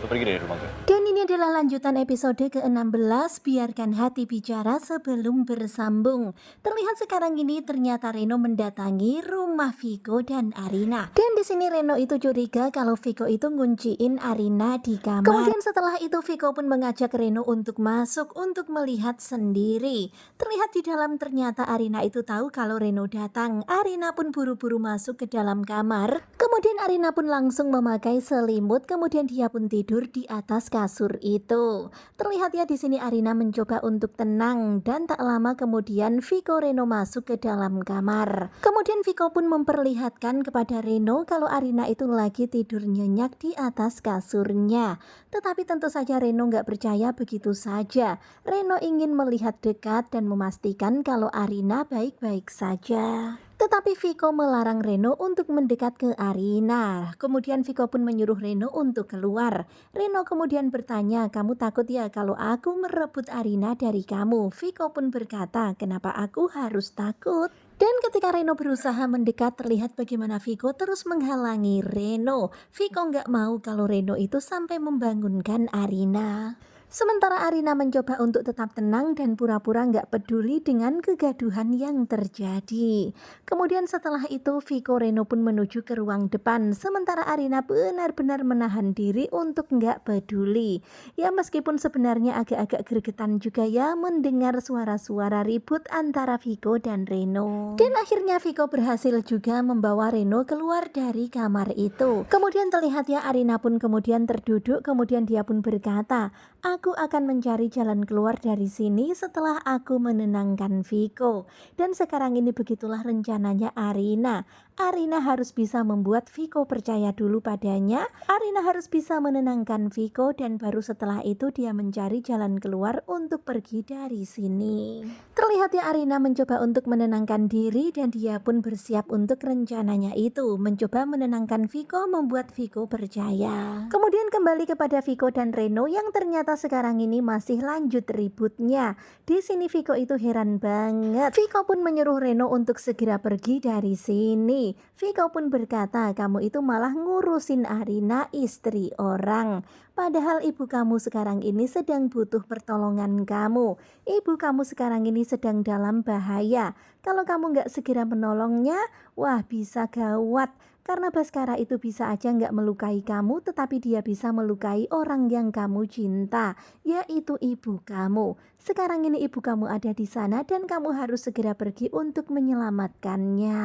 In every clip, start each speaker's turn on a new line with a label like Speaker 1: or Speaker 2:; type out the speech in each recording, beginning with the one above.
Speaker 1: Lu pergi dari rumah gue.
Speaker 2: Dan ini adalah lanjutan episode ke-16, Biarkan Hati Bicara Sebelum Bersambung. Terlihat sekarang ini ternyata Reno mendatangi rumah Viko dan Arina. Dan di sini Reno itu curiga kalau Viko itu ngunciin Arina di kamar. Kemudian setelah itu Viko pun mengajak Reno untuk masuk untuk melihat sendiri. Terlihat di dalam ternyata Arina itu tahu kalau Reno datang. Arina pun buru-buru masuk ke dalam kamar. Kemudian Arina pun langsung memakai selimut, kemudian dia pun tidur di atas kasur itu. Terlihat ya di sini Arina mencoba untuk tenang dan tak lama kemudian Viko Reno masuk ke dalam kamar. Kemudian Viko pun memperlihatkan kepada Reno kalau Arina itu lagi tidur nyenyak di atas kasurnya. Tetapi tentu saja Reno nggak percaya begitu saja. Reno ingin melihat dekat dan memastikan kalau Arina baik-baik saja. Tetapi Viko melarang Reno untuk mendekat ke Arina. Kemudian Viko pun menyuruh Reno untuk keluar. Reno kemudian bertanya, "Kamu takut ya kalau aku merebut Arina dari kamu?" Viko pun berkata, "Kenapa aku harus takut?" Dan ketika Reno berusaha mendekat, terlihat bagaimana Viko terus menghalangi Reno. Viko nggak mau kalau Reno itu sampai membangunkan Arina. Sementara Arina mencoba untuk tetap tenang dan pura-pura nggak peduli dengan kegaduhan yang terjadi. Kemudian setelah itu Viko Reno pun menuju ke ruang depan. Sementara Arina benar-benar menahan diri untuk nggak peduli. Ya meskipun sebenarnya agak-agak gregetan juga ya mendengar suara-suara ribut antara Viko dan Reno. Dan akhirnya Viko berhasil juga membawa Reno keluar dari kamar itu. Kemudian terlihat ya Arina pun kemudian terduduk, kemudian dia pun berkata, "Aku akan mencari jalan keluar dari sini setelah aku menenangkan Viko." Dan sekarang ini begitulah rencananya Arina. Arina harus bisa membuat Viko percaya dulu padanya. Arina harus bisa menenangkan Viko dan baru setelah itu dia mencari jalan keluar untuk pergi dari sini. Terlihat ya Arina mencoba untuk menenangkan diri dan dia pun bersiap untuk rencananya itu. Mencoba menenangkan Viko, membuat Viko percaya. Kemudian kembali kepada Viko dan Reno yang ternyata sekarang ini masih lanjut ributnya. Di sini Viko itu heran banget. Viko pun menyuruh Reno untuk segera pergi dari sini. Viko pun berkata, "Kamu itu malah ngurusin Arina, istri orang. Padahal ibu kamu sekarang ini sedang butuh pertolongan kamu. Ibu kamu sekarang ini sedang dalam bahaya. Kalau kamu nggak segera menolongnya, wah bisa gawat. Karena Baskara itu bisa aja nggak melukai kamu, tetapi dia bisa melukai orang yang kamu cinta, yaitu ibu kamu. Sekarang ini ibu kamu ada di sana dan kamu harus segera pergi untuk menyelamatkannya."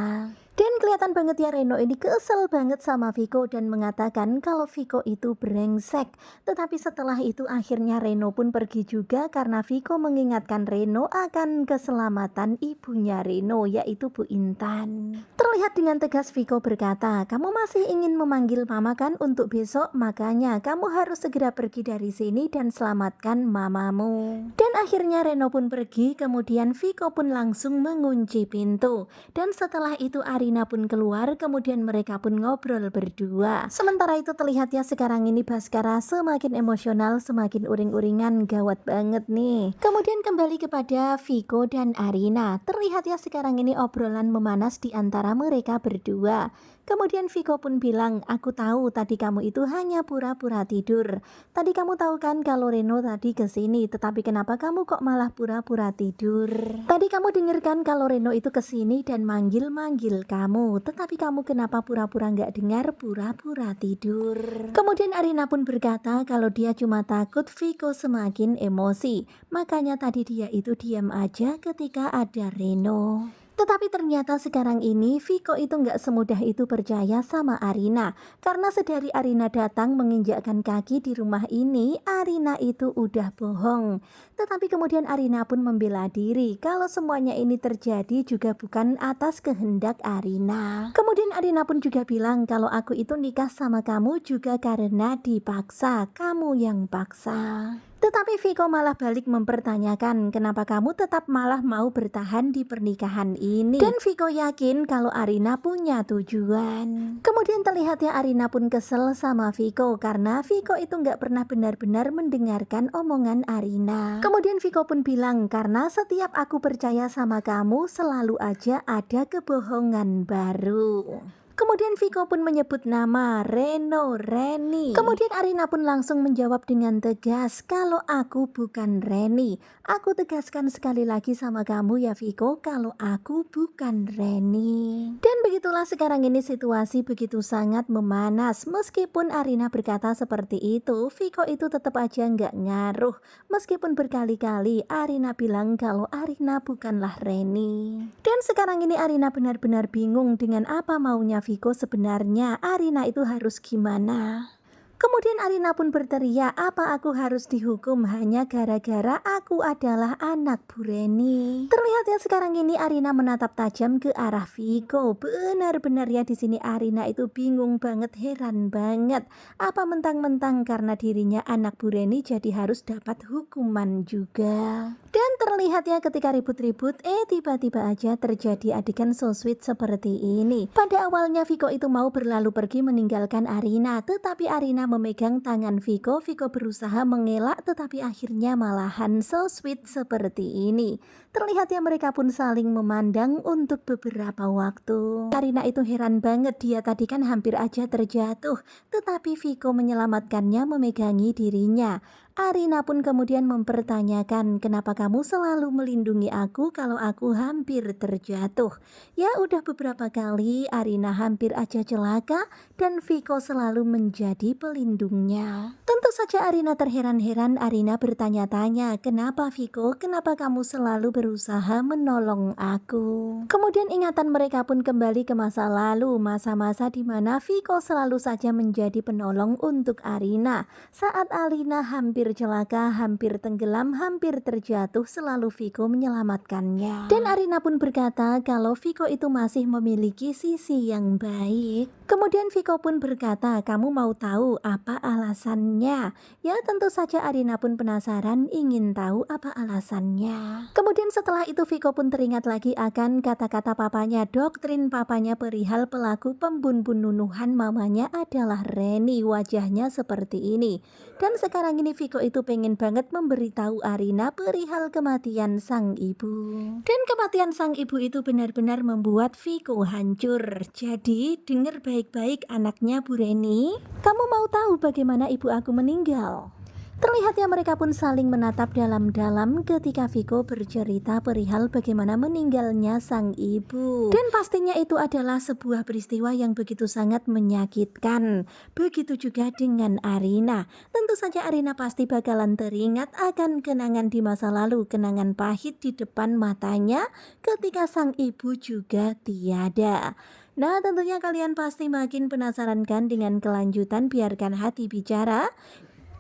Speaker 2: Dan kelihatan banget ya Reno ini kesel banget sama Viko dan mengatakan kalau Viko itu brengsek. Tetapi setelah itu akhirnya Reno pun pergi juga karena Viko mengingatkan Reno akan keselamatan ibunya Reno, yaitu Bu Intan. Terlihat dengan tegas Viko berkata, "Kamu masih ingin memanggil mama kan untuk besok? Makanya kamu harus segera pergi dari sini dan selamatkan mamamu." Dan akhirnya Reno pun pergi, kemudian Viko pun langsung mengunci pintu. Dan setelah itu Arina pun keluar, kemudian mereka pun ngobrol berdua. Sementara itu terlihat ya sekarang ini Baskara semakin emosional, semakin uring-uringan, gawat banget nih. Kemudian kembali kepada Viko dan Arina. Terlihat ya sekarang ini obrolan memanas di antara mereka berdua. Kemudian Viko pun bilang, "Aku tahu tadi kamu itu hanya pura-pura tidur. Tadi kamu tahu kan kalau Reno tadi kesini, tetapi kenapa kamu kok malah pura-pura tidur? Tadi kamu dengarkan kalau Reno itu kesini dan manggil-manggil kamu, tetapi kamu kenapa pura-pura nggak dengar, pura-pura tidur?" Kemudian Arina pun berkata kalau dia cuma takut Viko semakin emosi, makanya tadi dia itu diam aja ketika ada Reno. Tetapi ternyata sekarang ini Viko itu nggak semudah itu percaya sama Arina. Karena sedari Arina datang menginjakkan kaki di rumah ini, Arina itu udah bohong. Tetapi kemudian Arina pun membela diri kalau semuanya ini terjadi juga bukan atas kehendak Arina. Kemudian Arina pun juga bilang kalau aku itu nikah sama kamu juga karena dipaksa, kamu yang paksa. Tetapi Viko malah balik mempertanyakan kenapa kamu tetap malah mau bertahan di pernikahan ini. Dan Viko yakin kalau Arina punya tujuan. Kemudian terlihat ya Arina pun kesel sama Viko karena Viko itu nggak pernah benar-benar mendengarkan omongan Arina. Kemudian Viko pun bilang karena setiap aku percaya sama kamu selalu aja ada kebohongan baru. Kemudian Viko pun menyebut nama Reni. Kemudian Arina pun langsung menjawab dengan tegas, kalau aku bukan Reni. Aku tegaskan sekali lagi sama kamu ya Viko, kalau aku bukan Reni. Dan begitulah sekarang ini situasi begitu sangat memanas. Meskipun Arina berkata seperti itu, Viko itu tetap aja nggak ngaruh. Meskipun berkali-kali Arina bilang kalau Arina bukanlah Reni. Dan sekarang ini Arina benar-benar bingung dengan apa maunya Viko sebenarnya. Arina itu harus gimana? Kemudian Arina pun berteriak, apa aku harus dihukum hanya gara-gara aku adalah anak Bu Reni? Terlihat ya sekarang ini Arina menatap tajam ke arah Viko. Benar-benar ya di sini Arina itu bingung banget, heran banget. Apa mentang-mentang karena dirinya anak Bu Reni jadi harus dapat hukuman juga? Dan terlihat ya ketika ribut-ribut, tiba-tiba aja terjadi adegan so sweet seperti ini. Pada awalnya Viko itu mau berlalu pergi meninggalkan Arina, tetapi Arina memegang tangan Viko. Viko berusaha mengelak, tetapi akhirnya malahan so sweet seperti ini. Terlihat ya mereka pun saling memandang untuk beberapa waktu. Arina itu heran banget, dia tadi kan hampir aja terjatuh, tetapi Viko menyelamatkannya, memegangi dirinya. Arina pun kemudian mempertanyakan, kenapa kamu selalu melindungi aku kalau aku hampir terjatuh? Ya udah beberapa kali Arina hampir aja celaka dan Viko selalu menjadi pelindungnya. Tentu saja Arina terheran-heran. Arina bertanya-tanya, kenapa Viko? Kenapa kamu selalu berusaha menolong aku? Kemudian ingatan mereka pun kembali ke masa lalu, masa-masa di mana Viko selalu saja menjadi penolong untuk Arina. Saat Arina hampir celaka, hampir tenggelam, hampir terjatuh, selalu Viko menyelamatkannya. Dan Arina pun berkata kalau Viko itu masih memiliki sisi yang baik. Kemudian Viko pun berkata, kamu mau tahu apa alasannya? Ya tentu saja Arina pun penasaran, ingin tahu apa alasannya. Kemudian setelah itu Viko pun teringat lagi akan kata-kata papanya, doktrin papanya perihal pelaku pembunuhan mamanya adalah Reni, wajahnya seperti ini. Dan sekarang ini Viko itu pengen banget memberitahu Arina perihal kematian sang ibu. Dan kematian sang ibu itu benar-benar membuat Viko hancur. Jadi dengar baik-baik anaknya Bu Reni, kamu mau tahu bagaimana ibu aku meninggal? Terlihat ya mereka pun saling menatap dalam-dalam ketika Viko bercerita perihal bagaimana meninggalnya sang ibu. Dan pastinya itu adalah sebuah peristiwa yang begitu sangat menyakitkan. Begitu juga dengan Arina. Tentu saja Arina pasti bakalan teringat akan kenangan di masa lalu, kenangan pahit di depan matanya ketika sang ibu juga tiada. Nah tentunya kalian pasti makin penasaran kan dengan kelanjutan Biarkan Hati Bicara.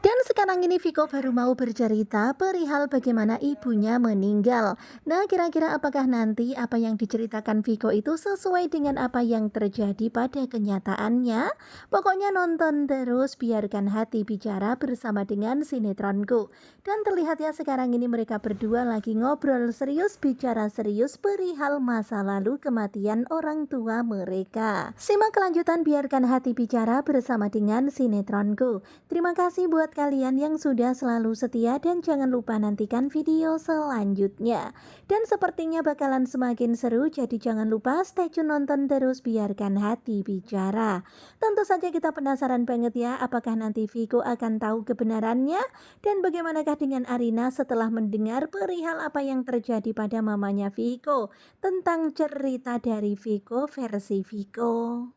Speaker 2: Dan sekarang ini Viko baru mau bercerita perihal bagaimana ibunya meninggal. Nah kira-kira apakah nanti apa yang diceritakan Viko itu sesuai dengan apa yang terjadi pada kenyataannya? Pokoknya nonton terus Biarkan Hati Bicara bersama dengan Sinetronku. Dan terlihat ya sekarang ini mereka berdua lagi ngobrol serius, bicara serius perihal masa lalu kematian orang tua mereka. Simak kelanjutan Biarkan Hati Bicara bersama dengan Sinetronku. Terima kasih buat kalian yang sudah selalu setia dan jangan lupa nantikan video selanjutnya. Dan sepertinya bakalan semakin seru, jadi jangan lupa stay tune nonton terus Biarkan Hati Bicara. Tentu saja kita penasaran banget ya, apakah nanti Viko akan tahu kebenarannya dan bagaimanakah dengan Arina setelah mendengar perihal apa yang terjadi pada mamanya Viko tentang cerita dari Viko versi Viko.